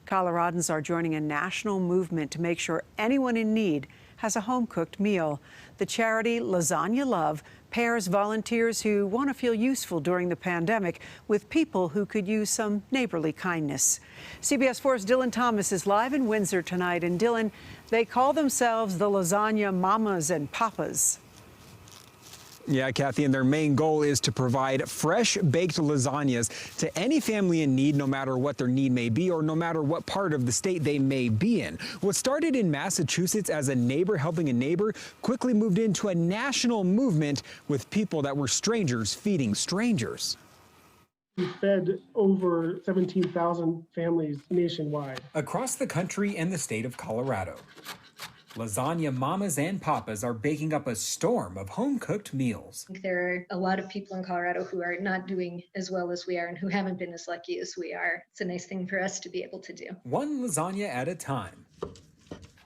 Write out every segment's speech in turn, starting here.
Coloradans are joining a national movement to make sure anyone in need has a home-cooked meal. The charity Lasagna Love pairs volunteers who want to feel useful during the pandemic with people who could use some neighborly kindness. CBS 4's Dylan Thomas is live in Windsor tonight. And Dylan, they call themselves the Lasagna Mamas and Papas. Yeah, Kathy, and their main goal is to provide fresh baked lasagnas to any family in need, no matter what their need may be or no matter what part of the state they may be in. What started in Massachusetts as a neighbor helping a neighbor quickly moved into a national movement with people that were strangers feeding strangers. We fed over 17,000 families nationwide. Across the country and the state of Colorado, Lasagna Mamas and Papas are baking up a storm of home-cooked meals. There are a lot of people in Colorado who are not doing as well as we are and who haven't been as lucky as we are. It's a nice thing for us to be able to do. One lasagna at a time.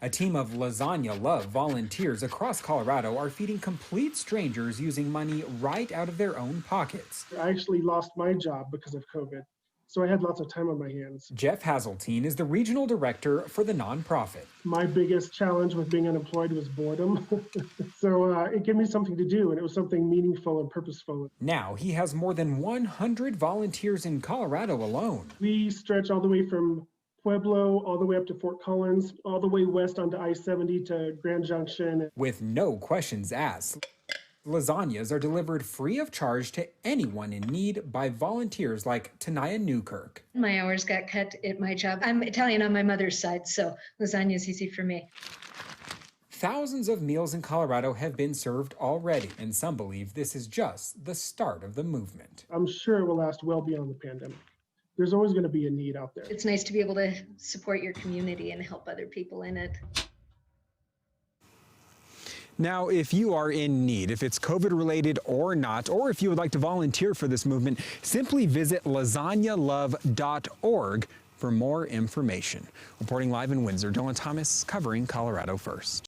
A team of Lasagna Love volunteers across Colorado are feeding complete strangers using money right out of their own pockets. I actually lost my job because of COVID, so I had lots of time on my hands. Jeff Hazeltine is the regional director for the nonprofit. My biggest challenge with being unemployed was boredom. So it gave me something to do, and it was something meaningful and purposeful. Now he has more than 100 volunteers in Colorado alone. We stretch all the way from Pueblo, all the way up to Fort Collins, all the way west onto I-70 to Grand Junction. With no questions asked, lasagnas are delivered free of charge to anyone in need by volunteers like Tanaya Newkirk. My hours got cut at my job. I'm Italian on my mother's side, so lasagna is easy for me. Thousands of meals in Colorado have been served already, and some believe this is just the start of the movement. I'm sure it will last well beyond the pandemic. There's always going to be a need out there. It's nice to be able to support your community and help other people in it. Now, if you are in need, if it's COVID-related or not, or if you would like to volunteer for this movement, simply visit lasagnalove.org for more information. Reporting live in Windsor, Dylan Thomas covering Colorado First.